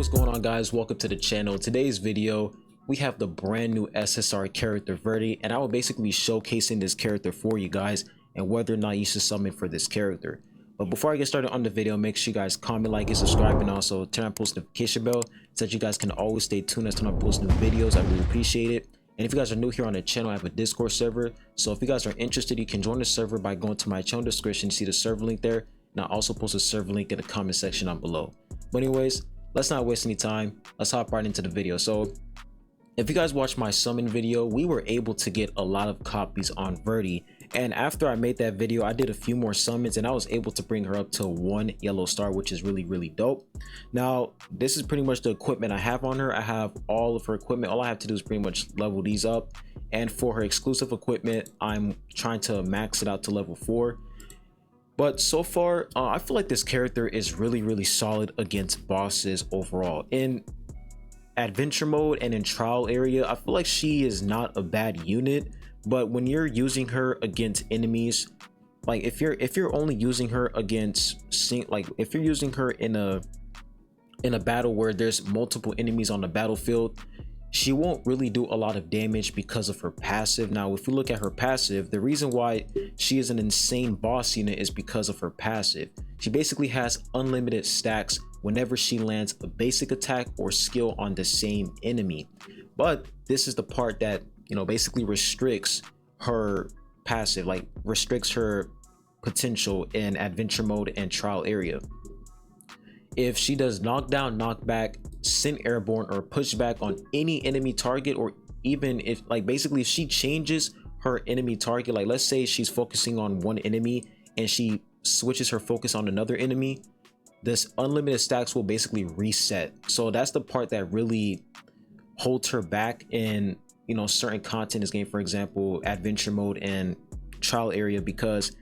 what's going on, guys? Welcome to the channel. Today's video, we have the brand new SSR character Verdi, and I will basically be showcasing this character for you guys and whether or not you should summon for this character. But before I get started on the video, make sure you guys comment, like, and subscribe, and also turn on post notification bell so that you guys can always stay tuned as to when I post new videos. I really appreciate it. And if you guys are new here on the channel, I have a Discord server, so if you guys are interested, you can join the server by going to my channel description. See the server link there, and I'll also post a server link in the comment section down below. But anyways, let's not waste any time. Let's hop right into the video. So if you guys watched my summon video, we were able to get a lot of copies on Verdi, and after I made that video, I did a few more summons and I was able to bring her up to 1 yellow star, which is really dope. Now this is pretty much the equipment I have on her. I have all of her equipment. All I have to do is pretty much level these up, and for her exclusive equipment, I'm trying to max it out to level 4. But so far, I feel like this character is really solid against bosses overall. In adventure mode and in trial area, I feel like she is not a bad unit. But when you're using her against enemies, like if you're only using her against, like if you're using her in a battle where there's multiple enemies on the battlefield, she won't really do a lot of damage because of her passive. Now if you look at her passive, the reason why she is an insane boss unit is because of her passive. She basically has unlimited stacks whenever she lands a basic attack or skill on the same enemy. But this is the part that, you know, basically restricts her passive, like restricts her potential in adventure mode and trial area. If she does knockdown, knockback, send airborne, or pushback on any enemy target, or even if, like, basically if she changes her enemy target, like let's say she's focusing on one enemy and she switches her focus on another enemy, this unlimited stacks will basically reset. So that's the part that really holds her back in, you know, certain content in this game, for example adventure mode and trial area, because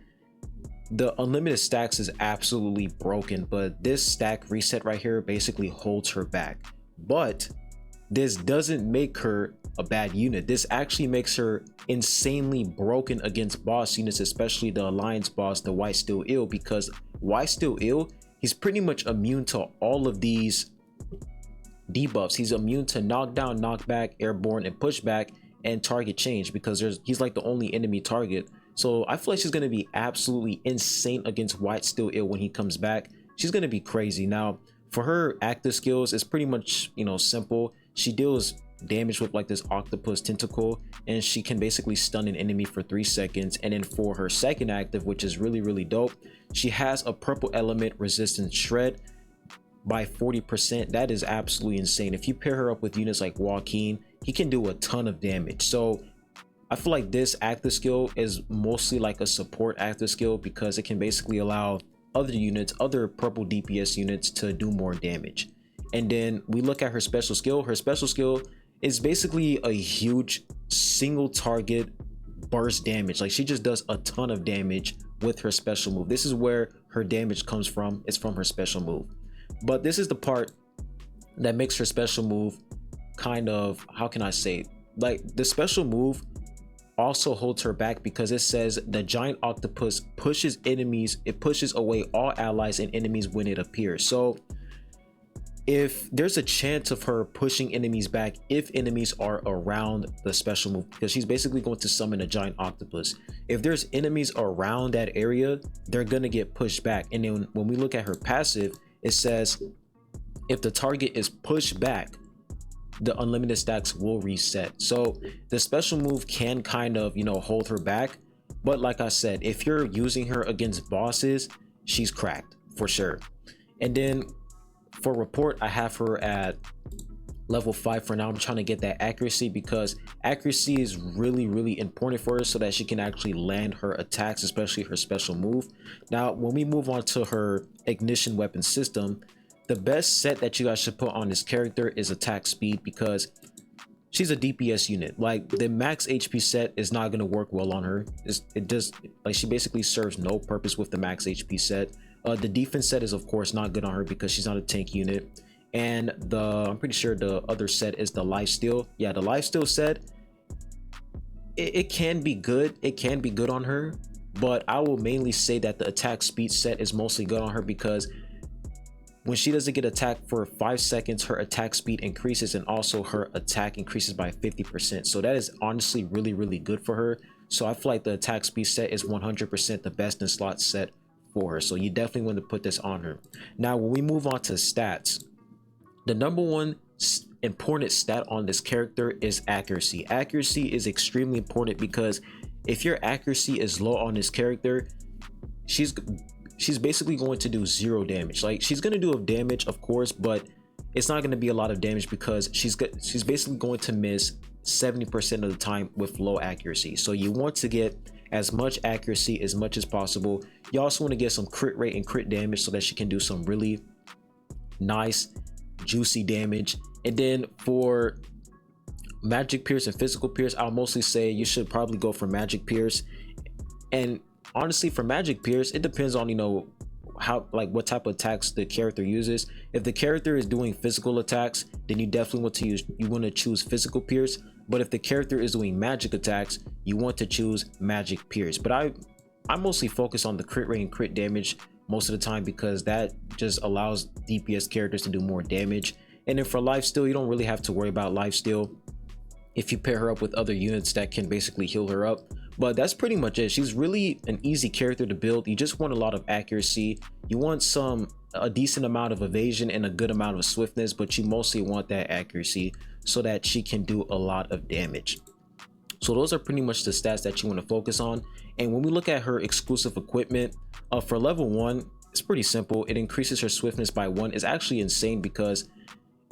the unlimited stacks is absolutely broken. But this stack reset right here basically holds her back. But this doesn't make her a bad unit. This actually makes her insanely broken against boss units, especially the alliance boss, the White Steel Eel, because White Steel Eel, he's pretty much immune to all of these debuffs. He's immune to knockdown, knockback, airborne, and pushback, and target change, because he's like the only enemy target. So I feel like she's going to be absolutely insane against White Steel Eel when he comes back. She's going to be crazy. Now for her active skills, it's pretty much, you know, simple. She deals damage with like this octopus tentacle, and she can basically stun an enemy for 3 seconds. And then for her second active, which is really dope, she has a purple element resistance shred by 40%. That is absolutely insane. If you pair her up with units like Joaquin, he can do a ton of damage. So I feel like this active skill is mostly like a support active skill, because it can basically allow other units, other purple DPS units, to do more damage. And then we look at her special skill. Her special skill is basically a huge single target burst damage. Like she just does a ton of damage with her special move. This is where her damage comes from. It's from her special move. But this is the part that makes her special move kind of, how can I say, like the special move also holds her back, because it says the giant octopus pushes enemies, it pushes away all allies and enemies when it appears. So if there's a chance of her pushing enemies back if enemies are around the special move, because she's basically going to summon a giant octopus. If there's enemies around that area, they're gonna get pushed back. And then when we look at her passive, it says if the target is pushed back, the unlimited stacks will reset. So the special move can kind of, you know, hold her back. But like I said, if you're using her against bosses, she's cracked for sure. And then for report, I have her at level 5 for now. I'm trying to get that accuracy, because accuracy is really important for her so that she can actually land her attacks, especially her special move. Now when we move on to her ignition weapon system, the best set that you guys should put on this character is attack speed, because she's a DPS unit. Like the max HP set is not going to work well on her. It does, like, she basically serves no purpose with the max HP set. The defense set is of course not good on her because she's not a tank unit. And I'm pretty sure the other set is the lifesteal. Yeah, the lifesteal set, it can be good. It can be good on her, but I will mainly say that the attack speed set is mostly good on her, because when she doesn't get attacked for 5 seconds, her attack speed increases and also her attack increases by 50%. So that is honestly really good for her. So I feel like the attack speed set is 100% the best in slot set for her. So you definitely want to put this on her. Now, when we move on to stats, the number one important stat on this character is accuracy. Accuracy is extremely important because if your accuracy is low on this character, she's basically going to do 0 damage. Like, she's going to do damage, of course, but it's not going to be a lot of damage because she's basically going to miss 70% of the time with low accuracy. So you want to get as much accuracy as much as possible. You also want to get some crit rate and crit damage so that she can do some really nice juicy damage. And then for magic pierce and physical pierce, I'll mostly say you should probably go for magic pierce. And honestly, for magic pierce, it depends on, you know, how, like, what type of attacks the character uses. If the character is doing physical attacks, then you definitely want to choose physical pierce. But if the character is doing magic attacks, you want to choose magic pierce. But I mostly focus on the crit rate and crit damage most of the time because that just allows DPS characters to do more damage. And then for lifesteal, you don't really have to worry about lifesteal if you pair her up with other units that can basically heal her up. But that's pretty much it. She's really an easy character to build. You just want a lot of accuracy. You want a decent amount of evasion and a good amount of swiftness, but you mostly want that accuracy so that she can do a lot of damage. So those are pretty much the stats that you want to focus on. And when we look at her exclusive equipment, for level 1, it's pretty simple. It increases her swiftness by 1. It's actually insane because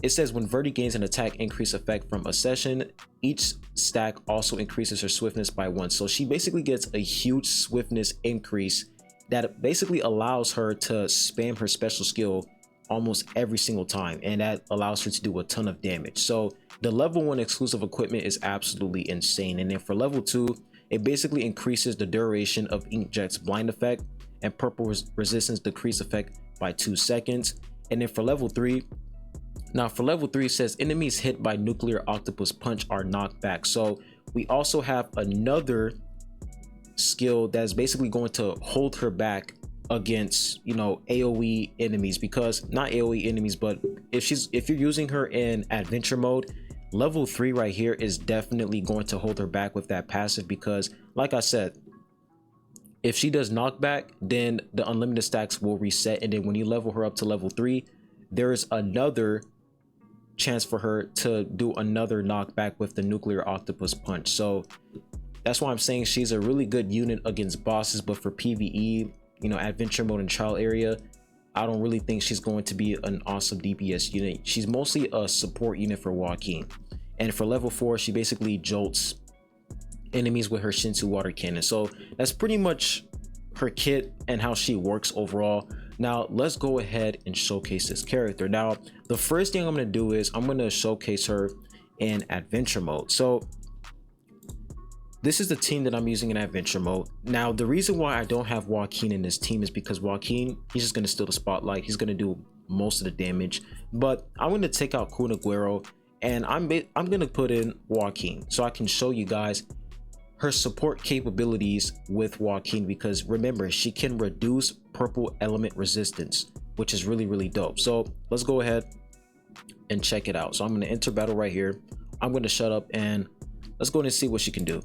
it says when Verdi gains an attack increase effect from a session, each stack also increases her swiftness by 1. So she basically gets a huge swiftness increase that basically allows her to spam her special skill almost every single time, and that allows her to do a ton of damage. So the level 1 exclusive equipment is absolutely insane. And then for level 2, it basically increases the duration of Inkjet's blind effect and purple resistance decrease effect by 2 seconds. And then for level 3, it says enemies hit by nuclear octopus punch are knocked back. So we also have another skill that's basically going to hold her back against, you know, AoE enemies, because not AoE enemies, but if you're using her in adventure mode, level 3 right here is definitely going to hold her back with that passive, because like I said, if she does knockback, then the unlimited stacks will reset, and then when you level her up to level 3, there's another chance for her to do another knockback with the nuclear octopus punch. So that's why I'm saying she's a really good unit against bosses, but for PvE, you know, adventure mode and trial area, I don't really think she's going to be an awesome DPS unit. She's mostly a support unit for Joaquin. And for level 4, she basically jolts enemies with her Shinsu water cannon. So that's pretty much her kit and how she works overall. Now let's go ahead and showcase this character. Now the first thing I'm going to do is I'm going to showcase her in adventure mode. So this is the team that I'm using in adventure mode. Now the reason why I don't have Joaquin in this team is because Joaquin, he's just going to steal the spotlight. He's going to do most of the damage, but I'm going to take out Kun Aguero and I'm going to put in Joaquin so I can show you guys her support capabilities with Joaquin, because remember, she can reduce purple element resistance, which is really dope. So let's go ahead and check it out. So I'm going to enter battle right here. I'm going to shut up and let's go ahead and see what she can do.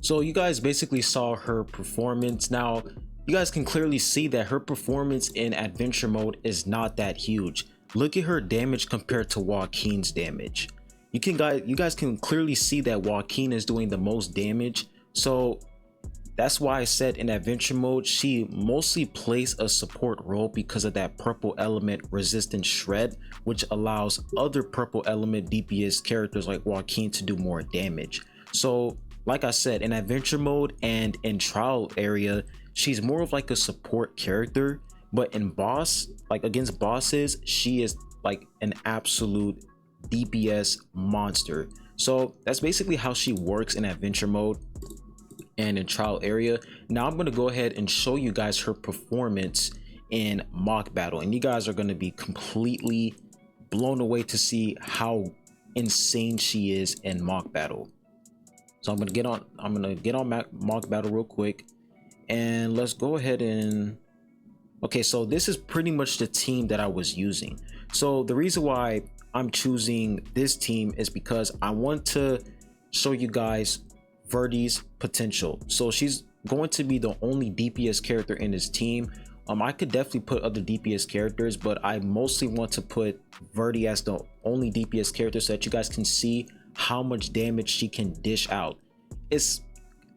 So you guys basically saw her performance. Now you guys can clearly see that her performance in adventure mode is not that huge. Look at her damage compared to Joaquin's damage. You guys can clearly see that Joaquin is doing the most damage. So that's why I said in adventure mode she mostly plays a support role because of that purple element resistant shred, which allows other purple element DPS characters like Joaquin to do more damage. So like I said, in adventure mode and in trial area, she's more of like a support character, but in boss, like against bosses, she is like an absolute DPS monster. So that's basically how she works in adventure mode and in trial area. Now I'm going to go ahead and show you guys her performance in mock battle, and you guys are going to be completely blown away to see how insane she is in mock battle. So I'm going to get on mock battle real quick, and let's go ahead and okay, so this is pretty much the team that I was using. So the reason why I'm choosing this team is because I want to show you guys Verdi's potential. So she's going to be the only DPS character in this team. I could definitely put other DPS characters, but I mostly want to put Verdi as the only DPS character so that you guys can see how much damage she can dish out. It's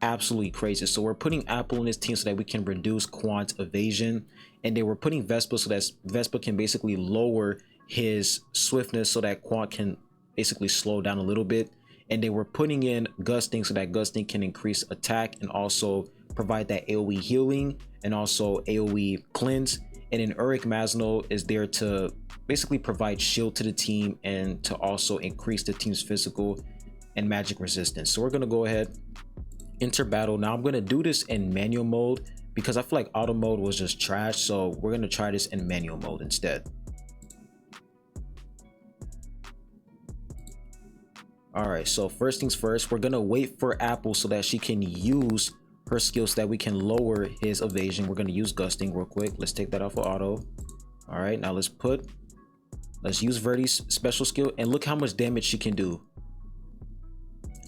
absolutely crazy. So we're putting Apple in this team so that we can reduce Quant's evasion, and they were putting Vespa so that Vespa can basically lower his swiftness so that Quant can basically slow down a little bit. And they were putting in Gusting so that Gusting can increase attack and also provide that AoE healing and also AoE cleanse. And then Uric Masno is there to basically provide shield to the team and to also increase the team's physical and magic resistance. So we're going to go ahead, enter battle. Now I'm going to do this in manual mode because I feel like auto mode was just trash. So we're going to try this in manual mode instead. All right, so first things first, we're gonna wait for Apple so that she can use her skill so that we can lower his evasion. We're gonna use Gusting real quick. Let's take that off of auto. All right, now let's use Verdi's special skill, and look how much damage she can do.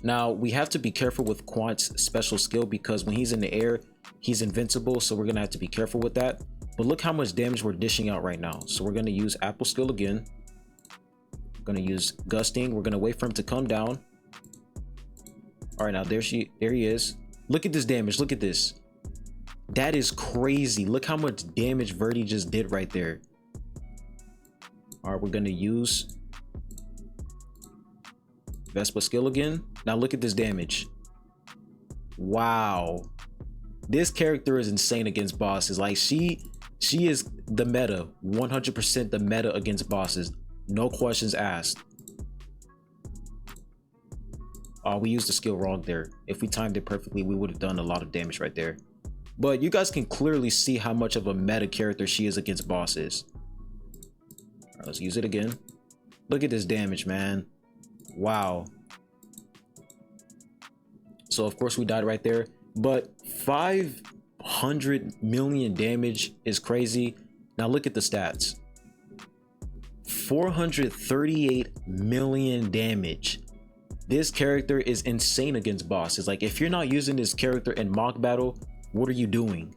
Now we have to be careful with Quant's special skill because when he's in the air, he's invincible. So we're gonna have to be careful with that. But look how much damage we're dishing out right now. So we're gonna use Apple skill again. Gonna use Gusting. We're gonna wait for him to come down. All right, now there he is. Look at this damage. Look at this. That is crazy. Look how much damage Verdi just did right there. All right, we're gonna use Vespa skill again. Now look at this damage. Wow, this character is insane against bosses. Like she is the meta, 100% the meta against bosses. No questions asked. We used the skill wrong there. If we timed it perfectly, we would have done a lot of damage right there. But you guys can clearly see how much of a meta character she is against bosses. All right, let's use it again. Look at this damage, man. Wow. So of course we died right there. But 500 million damage is crazy. Now look at the stats. 438 million damage. This character is insane against bosses. Like if you're not using this character in mock battle, what are you doing?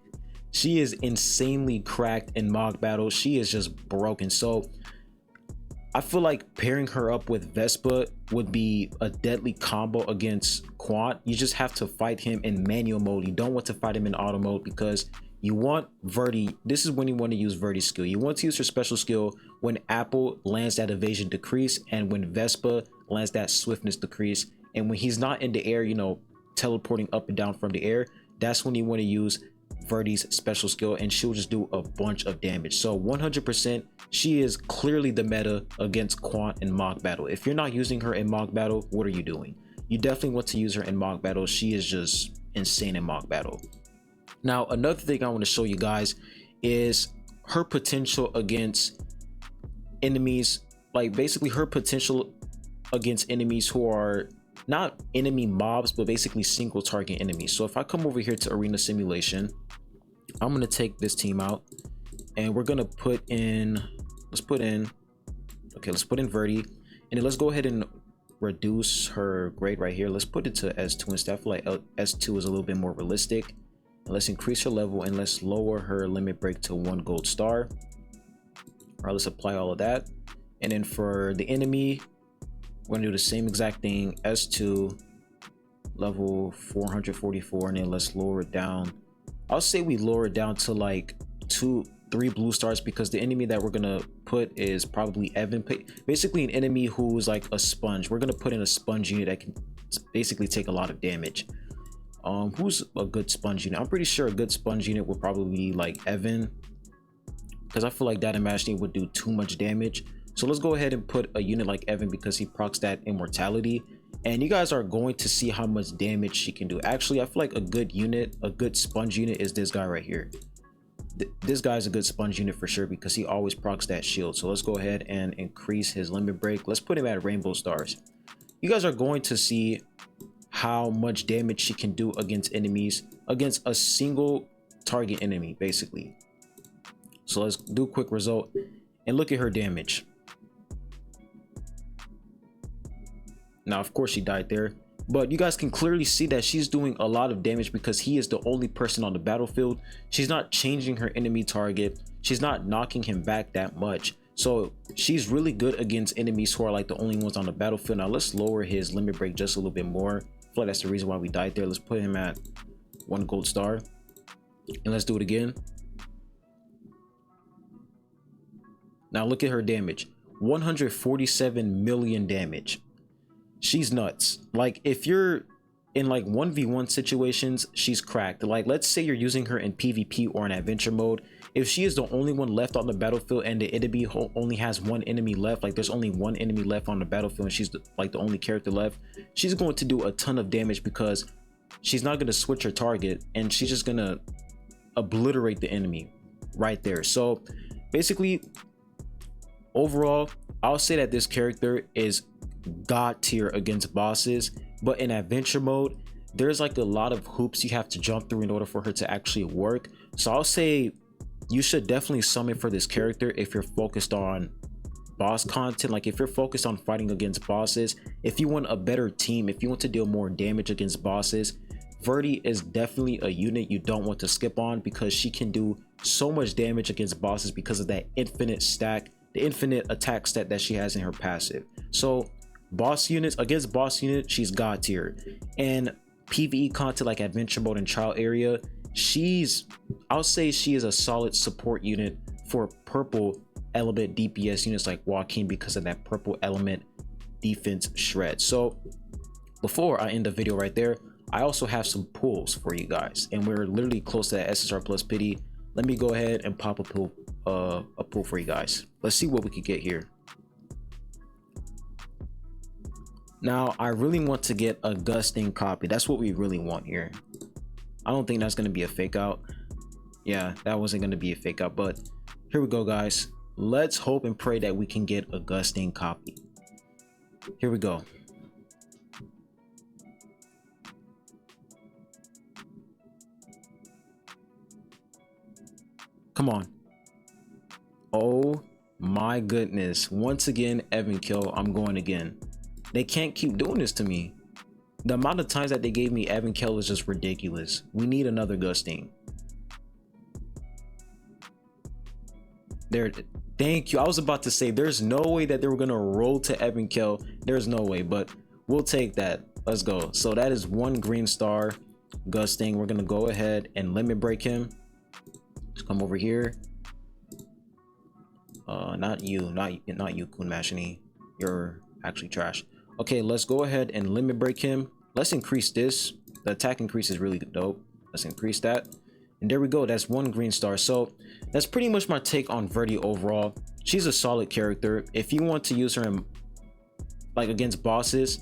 She is insanely cracked in mock battle. She is just broken. So I feel like pairing her up with Vespa would be a deadly combo against Quant. You just have to fight him in manual mode. You don't want to fight him in auto mode because you want Verdi. This is when you want to use Verdi's skill. You want to use her special skill when Apple lands that evasion decrease and when Vespa lands that swiftness decrease. And when he's not in the air, you know, teleporting up and down from the air, that's when you want to use Verdi's special skill, and she'll just do a bunch of damage. So 100%, she is clearly the meta against Quant in mock battle. If you're not using her in mock battle, what are you doing? You definitely want to use her in mock battle. She is just insane in mock battle. Now, another thing I want to show you guys is her potential against enemies, like basically her potential against enemies who are not enemy mobs, but basically single target enemies. So if I come over here to arena simulation, I'm going to take this team out and we're going to put in, let's put in Verdi, and then let's go ahead and reduce her grade right here. Let's put it to S2 instead. I feel like S2 is a little bit more realistic. And let's increase her level and let's lower her limit break to 1 gold star. All right, let's apply all of that. And then for the enemy, we're gonna do the same exact thing. S2 level 444, and then let's lower it down. I'll say we lower it down to like 2-3 blue stars, because the enemy that we're gonna put is probably Evan, basically an enemy who's like a sponge. We're gonna put in a sponge unit that can basically take a lot of damage. Who's a good sponge unit? I'm pretty sure a good sponge unit would probably be like Evan, because I feel like that Imagine would do too much damage. So let's go ahead and put a unit like Evan, because he procs that immortality, and you guys are going to see how much damage she can do. Actually, I feel like a good unit, a good sponge unit is this guy right here. This guy's a good sponge unit for sure, because he always procs that shield. So let's go ahead and increase his limit break. Let's put him at rainbow stars. You guys are going to see how much damage she can do against enemies, against a single target enemy basically. So let's do a quick result and look at her damage. Now of course she died there, but you guys can clearly see that she's doing a lot of damage because he is the only person on the battlefield. She's not changing her enemy target, she's not knocking him back that much. So she's really good against enemies who are like the only ones on the battlefield. Now let's lower his limit break just a little bit more. I feel like that's the reason why we died there. Let's put him at 1 gold star, and let's do it again. Now look at her damage, 147 million damage. She's nuts. Like if you're in like 1v1 situations, she's cracked. Like let's say you're using her in PvP or in adventure mode. If she is the only one left on the battlefield and the enemy only has one enemy left, like there's only one enemy left on the battlefield and she's like the only character left, she's going to do a ton of damage because she's not going to switch her target and she's just going to obliterate the enemy right there. So basically, overall, I'll say that this character is god tier against bosses, but in adventure mode there's like a lot of hoops you have to jump through in order for her to actually work. So I'll say you should definitely summon for this character if you're focused on boss content. Like if you're focused on fighting against bosses, if you want a better team, if you want to deal more damage against bosses, Verdi is definitely a unit you don't want to skip on, because she can do so much damage against bosses because of that infinite stack, the infinite attack stat that she has in her passive. So boss units, against boss units, she's god tier. And PvE content like adventure mode and trial area, I'll say she is a solid support unit for purple element DPS units like Joaquin, because of that purple element defense shred. So before I end the video right there, I also have some pulls for you guys, and we're literally close to that SSR plus pity. Let me go ahead and pop a pull for you guys. Let's see what we could get here. Now I really want to get a gusting copy. That's what we really want here. I don't think that's going to be a fake out. Yeah, that wasn't going to be a fake out, but here we go, guys. Let's hope and pray that we can get a gusting copy. Here we go. Come on. Oh my goodness. Once again, Evan kill. I'm going again. They can't keep doing this to me. The amount of times that they gave me Evan Kell is just ridiculous. We need another gusting. There, thank you. I was about to say there's no way that they were gonna roll to Evan Kell. There's no way, but we'll take that. Let's go. So that is 1 green star gusting. We're gonna go ahead and limit break him. Let's come over here. Not you, Kun Mashini. You're actually trash. Okay, let's go ahead and limit break him. Let's increase this. The attack increase is really dope. Let's increase that. And there we go. That's 1 green star. So that's pretty much my take on Verdi overall. She's a solid character. If you want to use her in like against bosses,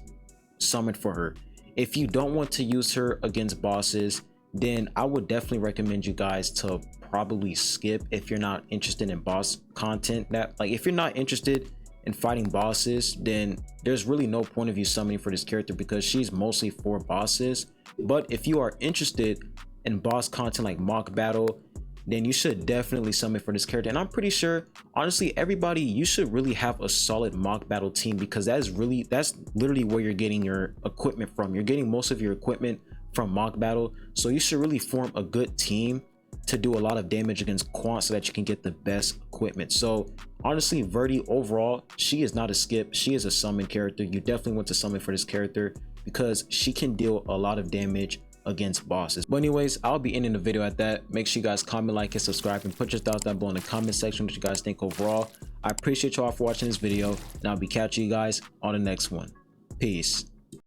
summon for her. If you don't want to use her against bosses, then I would definitely recommend you guys to probably skip if you're not interested in boss content. That like if you're not interested in fighting bosses, then there's really no point of you summoning for this character, because she's mostly for bosses. But if you are interested in boss content like mock battle, then you should definitely summon for this character. And I'm pretty sure, honestly, everybody, you should really have a solid mock battle team, because that's literally where you're getting your equipment from. You're getting most of your equipment from mock battle, so you should really form a good team to do a lot of damage against Quant so that you can get the best equipment. So honestly, Verdi overall, she is not a skip. She is a summon character. You definitely want to summon for this character because she can deal a lot of damage against bosses. But anyways, I'll be ending the video at that. Make sure you guys comment, like, and subscribe, and put your thoughts down below in the comment section what you guys think overall. I appreciate y'all for watching this video, and I'll be catching you guys on the next one. Peace.